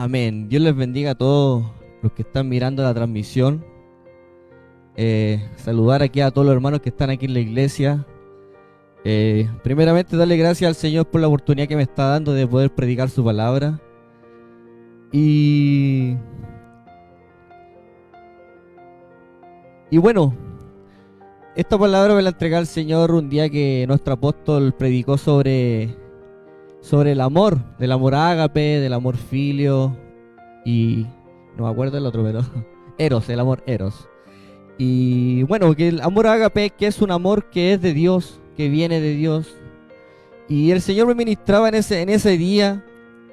Amén. Dios les bendiga a todos los que están mirando la transmisión. Saludar aquí a todos los hermanos que están aquí en la iglesia. Primeramente, darle gracias al Señor por la oportunidad que me está dando de poder predicar su palabra. Y bueno, esta palabra me la entregó el Señor un día que nuestro apóstol predicó sobre el amor, del amor ágape, del amor filio y no me acuerdo el otro, pero eros, el amor eros. Y bueno, que el amor ágape, que es un amor que es de Dios, que viene de Dios. Y el Señor me ministraba en ese día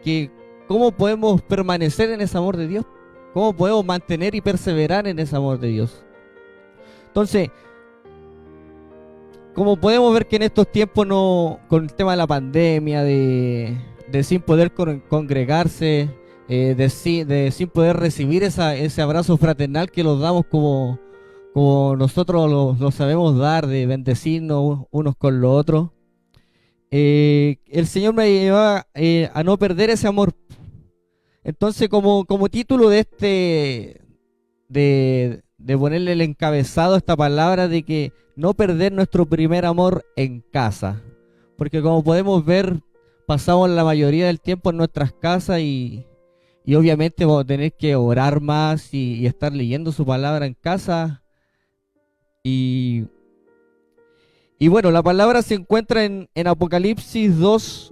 que cómo podemos permanecer en ese amor de Dios, cómo podemos mantener y perseverar en ese amor de Dios. Entonces, como podemos ver que en estos tiempos con el tema de la pandemia, de sin poder congregarse, de sin poder recibir ese abrazo fraternal que los damos como nosotros lo sabemos dar, de bendecirnos unos con los otros, el Señor me lleva a no perder ese amor. Entonces, como título de ponerle el encabezado a esta palabra de que no perder nuestro primer amor en casa, porque como podemos ver, pasamos la mayoría del tiempo en nuestras casas y obviamente vamos a tener que orar más y estar leyendo su palabra en casa. Y bueno, la palabra se encuentra en Apocalipsis 2,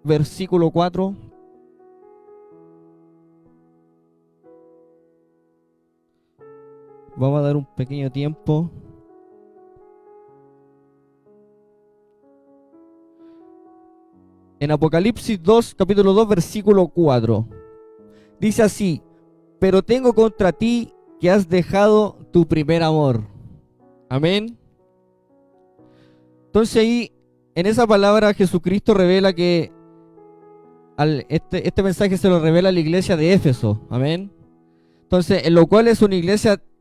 versículo 4. Vamos a dar un pequeño tiempo. En Apocalipsis 2, capítulo 2, versículo 4. Dice así: pero tengo contra ti que has dejado tu primer amor. Amén. Entonces ahí, en esa palabra, Jesucristo revela que este mensaje se lo revela a la iglesia de Éfeso. Amén. Entonces, en lo cual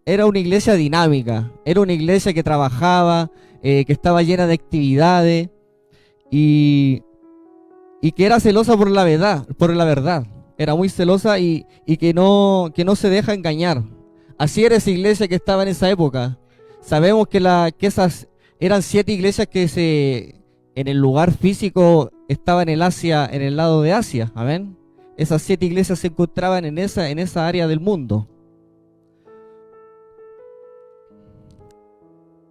era una iglesia dinámica, era una iglesia que trabajaba, que estaba llena de actividades y que era celosa por la verdad. Era muy celosa y que no se deja engañar. Así era esa iglesia que estaba en esa época. Sabemos que esas eran 7 iglesias que en el lugar físico estaban en el lado de Asia. Amén. Esas 7 iglesias se encontraban en esa área del mundo.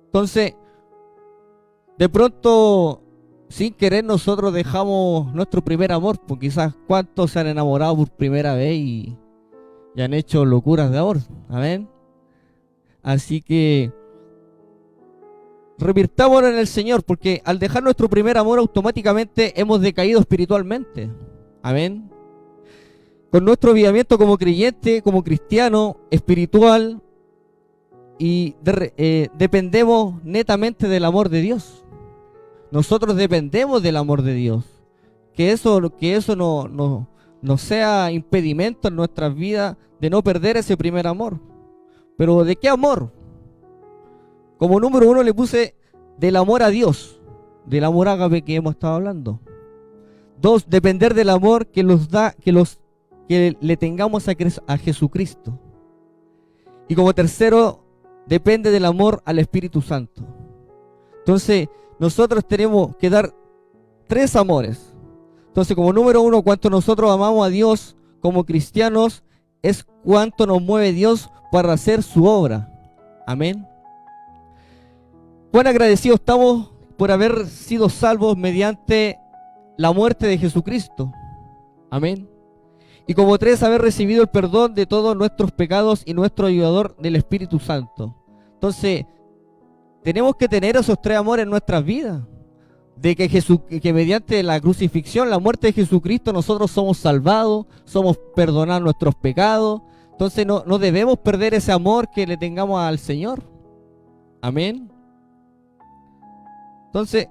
Entonces, de pronto, sin querer, nosotros dejamos nuestro primer amor, porque quizás cuántos se han enamorado por primera vez y han hecho locuras de amor. Amén. Así que revirtámonos en el Señor, porque al dejar nuestro primer amor automáticamente hemos decaído espiritualmente. Amén. Con nuestro avivamiento como creyente, como cristiano, espiritual, y dependemos netamente del amor de Dios. Nosotros dependemos del amor de Dios. Que eso no sea impedimento en nuestras vidas de no perder ese primer amor. Pero ¿de qué amor? Como número 1 le puse del amor a Dios, del amor ágape que hemos estado hablando. 2, depender del amor que le tengamos a Jesucristo. Y como tercero, depende del amor al Espíritu Santo. Entonces, nosotros tenemos que dar 3 amores. Entonces, como número 1, cuánto nosotros amamos a Dios como cristianos, es cuánto nos mueve Dios para hacer su obra. Amén. Cuán agradecidos estamos por haber sido salvos mediante la muerte de Jesucristo. Amén. Y como 3, haber recibido el perdón de todos nuestros pecados y nuestro ayudador del Espíritu Santo. Entonces, tenemos que tener esos 3 amores en nuestras vidas. De que mediante la crucifixión, la muerte de Jesucristo, nosotros somos salvados, somos perdonados nuestros pecados. Entonces, no debemos perder ese amor que le tengamos al Señor. Amén. Entonces,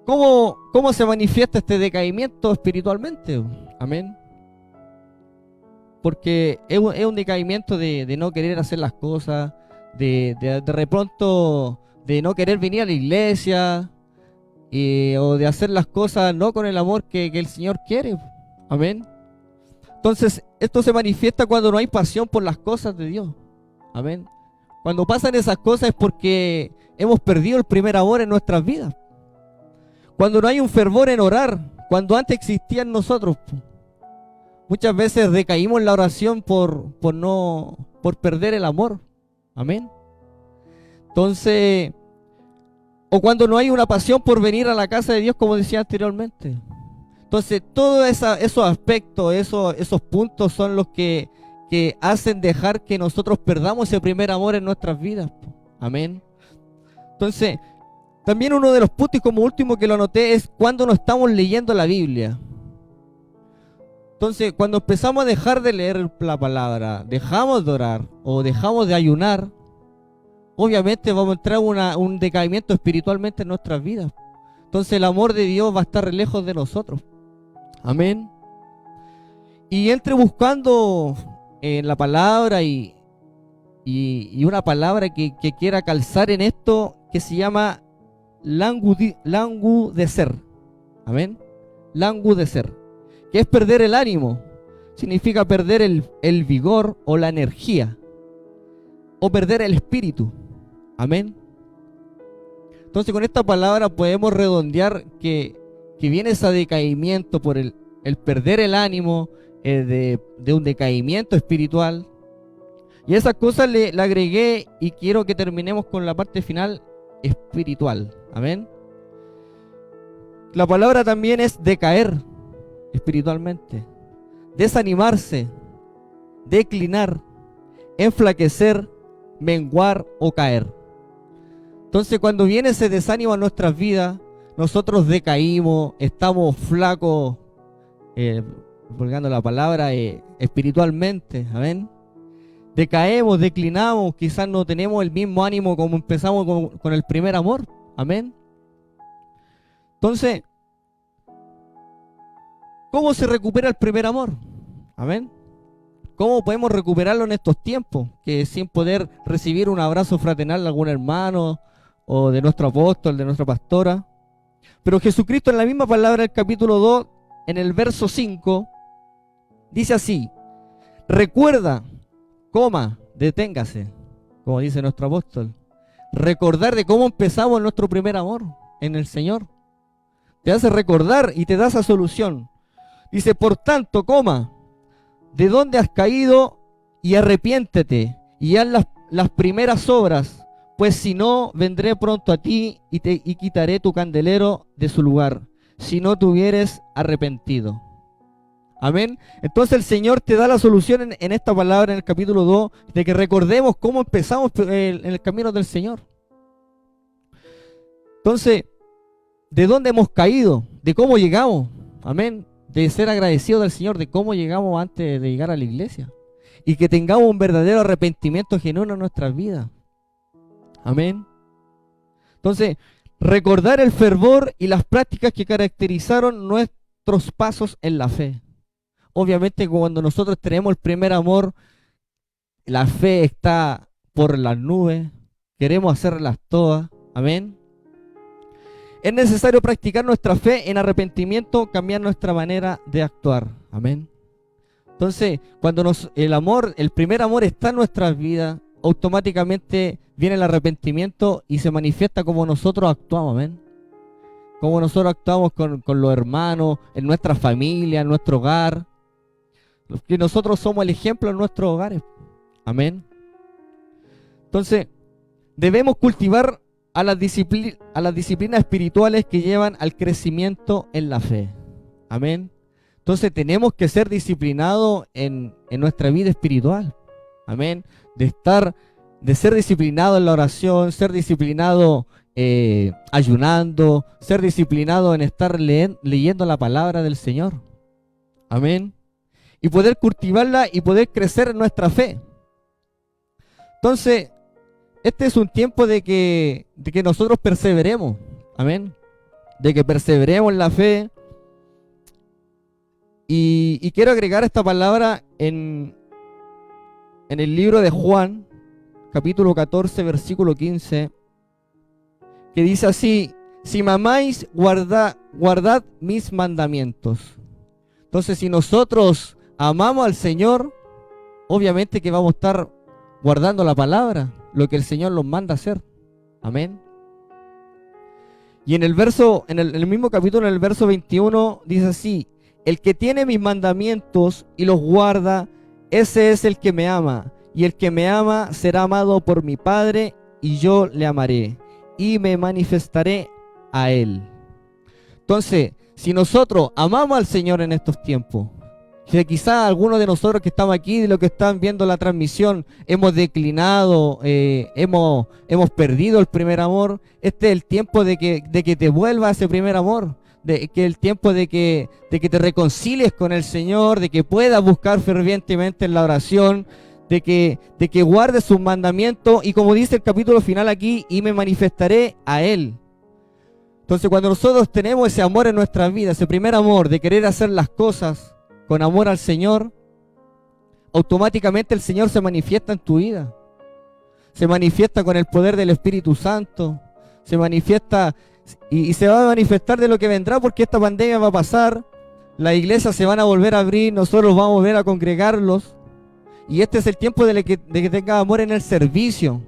¿cómo se manifiesta este decaimiento espiritualmente? Amén. Porque es un decaimiento de no querer hacer las cosas, de repronto de no querer venir a la iglesia, o de hacer las cosas no con el amor que el Señor quiere. Amén. Entonces, esto se manifiesta cuando no hay pasión por las cosas de Dios. Amén. Cuando pasan esas cosas es porque hemos perdido el primer amor en nuestras vidas. Cuando no hay un fervor en orar, cuando antes existía en nosotros. Muchas veces decaímos en la oración por perder el amor. Amén. Entonces, o cuando no hay una pasión por venir a la casa de Dios, como decía anteriormente. Entonces, todos esos aspectos, esos puntos son los que hacen dejar que nosotros perdamos ese primer amor en nuestras vidas. Amén. Entonces, también uno de los puntos, y como último que lo anoté, es cuando no estamos leyendo la Biblia. Entonces, cuando empezamos a dejar de leer la palabra, dejamos de orar o dejamos de ayunar, obviamente vamos a entrar un decaimiento espiritualmente en nuestras vidas. Entonces el amor de Dios va a estar lejos de nosotros. Amén. Y entre buscando en la palabra y una palabra que quiera calzar en esto, que se llama langudecer. Amén. Langudecer, que es perder el ánimo. Significa perder el vigor o la energía, o perder el espíritu. Amén. Entonces con esta palabra podemos redondear que viene ese decaimiento por el perder el ánimo, de un decaimiento espiritual. Y esas cosas le agregué, y quiero que terminemos con la parte final espiritual. Amén. La palabra también es decaer espiritualmente, desanimarse, declinar, enflaquecer, menguar o caer. Entonces cuando viene ese desánimo a nuestras vidas, nosotros decaímos, estamos flacos, volviendo la palabra, espiritualmente. Amén. Decaemos, declinamos, quizás no tenemos el mismo ánimo como empezamos con el primer amor. Amén. Entonces, ¿cómo se recupera el primer amor? Amén. ¿Cómo podemos recuperarlo en estos tiempos? Que sin poder recibir un abrazo fraternal de algún hermano, o de nuestro apóstol, de nuestra pastora. Pero Jesucristo en la misma palabra, el capítulo 2, en el verso 5, dice así: recuerda, deténgase, como dice nuestro apóstol. Recordar de cómo empezamos nuestro primer amor en el Señor. Te hace recordar y te da esa solución. Dice, por tanto, de dónde has caído, y arrepiéntete, y haz las primeras obras, pues si no, vendré pronto a ti y quitaré tu candelero de su lugar, si no te hubieres arrepentido. Amén. Entonces el Señor te da la solución en esta palabra, en el capítulo 2, de que recordemos cómo empezamos en el camino del Señor. Entonces, ¿de dónde hemos caído? ¿De cómo llegamos? Amén. De ser agradecidos del Señor, de cómo llegamos antes de llegar a la iglesia. Y que tengamos un verdadero arrepentimiento genuino en nuestras vidas. Amén. Entonces, recordar el fervor y las prácticas que caracterizaron nuestros pasos en la fe. Obviamente cuando nosotros tenemos el primer amor, la fe está por las nubes, queremos hacerlas todas. Amén. Es necesario practicar nuestra fe en arrepentimiento, cambiar nuestra manera de actuar. Amén. Entonces, cuando el primer amor está en nuestras vidas, automáticamente viene el arrepentimiento y se manifiesta como nosotros actuamos. Amén. Como nosotros actuamos con los hermanos, en nuestra familia, en nuestro hogar. Que nosotros somos el ejemplo en nuestros hogares. Amén. Entonces, debemos cultivar a las disciplinas espirituales que llevan al crecimiento en la fe. Amén. Entonces tenemos que ser disciplinados en nuestra vida espiritual. Amén. De ser disciplinado en la oración, ser disciplinado ayunando, ser disciplinado en estar leyendo la palabra del Señor. Amén. Y poder cultivarla y poder crecer en nuestra fe. Entonces, este es un tiempo de que nosotros perseveremos. Amén. De que perseveremos en la fe. Y quiero agregar esta palabra en el libro de Juan, capítulo 14, versículo 15, que dice así: si me amáis, guardad mis mandamientos. Entonces, si nosotros amamos al Señor, obviamente que vamos a estar guardando la palabra, lo que el Señor nos manda hacer. Amén. Y en el verso, en el mismo capítulo, en el verso 21, dice así: el que tiene mis mandamientos y los guarda, ese es el que me ama. Y el que me ama será amado por mi Padre, y yo le amaré, y me manifestaré a él. Entonces, si nosotros amamos al Señor en estos tiempos, si quizás algunos de nosotros que estamos aquí, de los que están viendo la transmisión, hemos declinado, hemos perdido el primer amor, este es el tiempo de que te vuelva a ese primer amor, el tiempo de que te reconcilies con el Señor, de que puedas buscar fervientemente en la oración, de que guardes sus mandamientos, y como dice el capítulo final aquí, y me manifestaré a Él. Entonces, cuando nosotros tenemos ese amor en nuestras vidas, ese primer amor de querer hacer las cosas con amor al Señor, automáticamente el Señor se manifiesta en tu vida. Se manifiesta con el poder del Espíritu Santo. Se manifiesta y se va a manifestar de lo que vendrá, porque esta pandemia va a pasar. Las iglesias se van a volver a abrir, nosotros vamos a volver a congregarlos. Y este es el tiempo de que tengas amor en el servicio.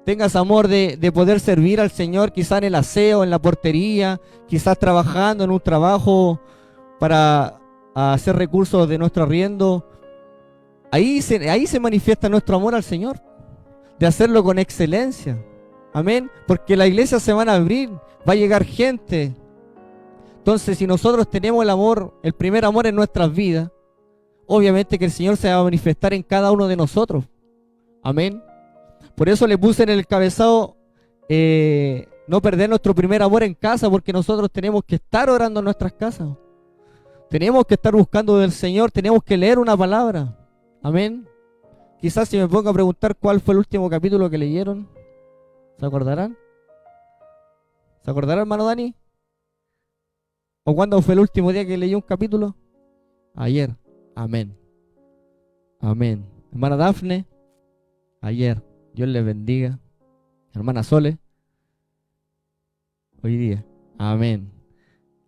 Tengas amor de poder servir al Señor, quizás en el aseo, en la portería, quizás trabajando en un trabajo para hacer recursos de nuestro arriendo. Ahí se manifiesta nuestro amor al Señor, de hacerlo con excelencia. Amén. Porque las iglesias se van a abrir, va a llegar gente. Entonces, si nosotros tenemos el amor, el primer amor en nuestras vidas, obviamente que el Señor se va a manifestar en cada uno de nosotros. Amén. Por eso le puse en el cabezado no perder nuestro primer amor en casa, porque nosotros tenemos que estar orando en nuestras casas. Tenemos que estar buscando del Señor, tenemos que leer una palabra. Amén. Quizás si me pongo a preguntar cuál fue el último capítulo que leyeron, ¿se acordarán? ¿Se acordarán, hermano Dani? ¿O cuándo fue el último día que leí un capítulo? Ayer. Amén. Amén. Hermana Dafne, ayer. Dios les bendiga. Hermana Sole, hoy día. Amén.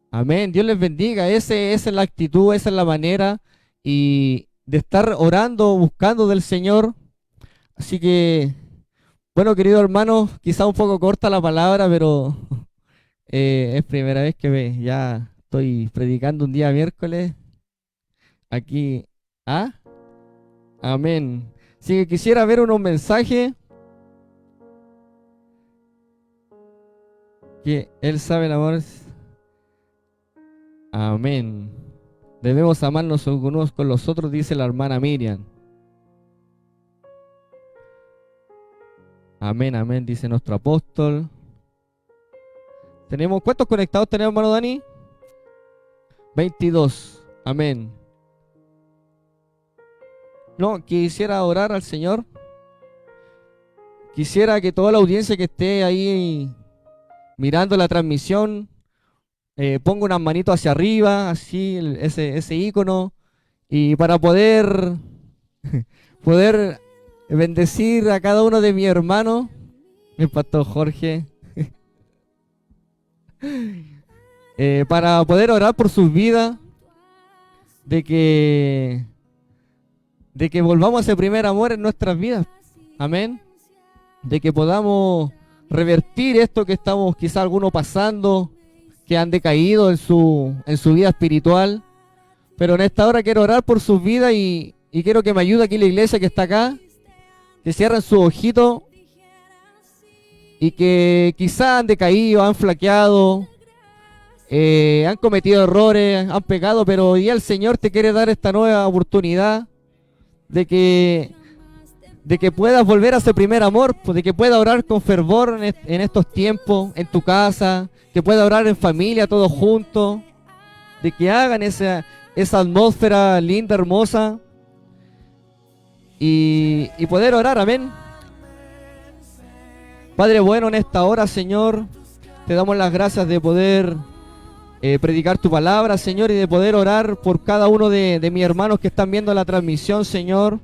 Amén. Dios les bendiga. Esa es la actitud, esa es la manera y de estar orando, buscando del Señor. Así que, bueno, querido hermano, quizá un poco corta la palabra, pero es primera vez que ya estoy predicando un día miércoles aquí. ¿Ah? Amén. Así que quisiera ver unos mensajes que Él sabe el amor. Amén. Debemos amarnos unos con los otros, dice la hermana Miriam. Amén, amén, dice nuestro apóstol. ¿Cuántos conectados tenemos, hermano Dani? 22. Amén. No, quisiera orar al Señor. Quisiera que toda la audiencia que esté ahí mirando la transmisión ponga unas manitos hacia arriba, así, ese icono, y para poder bendecir a cada uno de mis hermanos, mi pastor Jorge, para poder orar por sus vidas, de que volvamos a ese primer amor en nuestras vidas. Amén. De que podamos revertir esto que estamos quizá algunos pasando, que han decaído en su vida espiritual. Pero en esta hora quiero orar por sus vidas y quiero que me ayude aquí la iglesia que está acá, que cierren sus ojitos y que quizá han decaído, han flaqueado, han cometido errores, han pecado, pero hoy día el Señor te quiere dar esta nueva oportunidad de que puedas volver a ese primer amor, pues, de que puedas orar con fervor en estos tiempos, en tu casa, que puedas orar en familia, todos juntos, de que hagan esa atmósfera linda, hermosa, y poder orar. Amén. Padre bueno, en esta hora, Señor, te damos las gracias de poder predicar tu palabra, Señor, y de poder orar por cada uno de mis hermanos que están viendo la transmisión, Señor,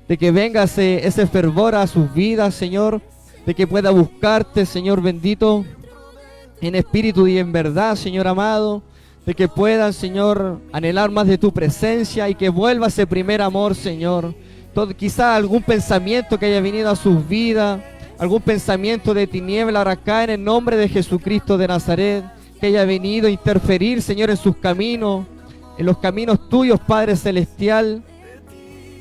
de que venga ese fervor a sus vidas, Señor, de que pueda buscarte, Señor bendito, en espíritu y en verdad, Señor amado, de que puedan, Señor, anhelar más de tu presencia y que vuelva ese primer amor, Señor. Quizá algún pensamiento que haya venido a sus vidas, algún pensamiento de tiniebla, ahora cae en el nombre de Jesucristo de Nazaret, que haya venido a interferir, Señor, en sus caminos, en los caminos tuyos, Padre Celestial,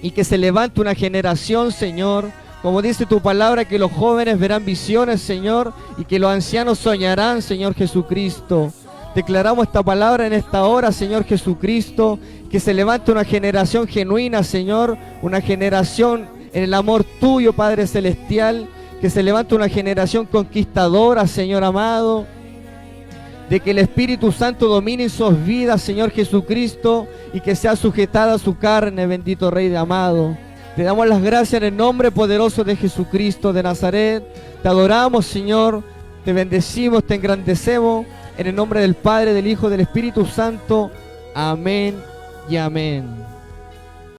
y que se levante una generación, Señor, como dice tu palabra, que los jóvenes verán visiones, Señor, y que los ancianos soñarán, Señor Jesucristo. Declaramos esta palabra en esta hora, Señor Jesucristo, que se levante una generación genuina, Señor, una generación en el amor tuyo, Padre Celestial, que se levante una generación conquistadora, Señor amado, de que el Espíritu Santo domine en sus vidas, Señor Jesucristo, y que sea sujetada a su carne, bendito Rey de amado. Te damos las gracias en el nombre poderoso de Jesucristo de Nazaret. Te adoramos, Señor, te bendecimos, te engrandecemos, en el nombre del Padre, del Hijo, del Espíritu Santo. Amén y amén.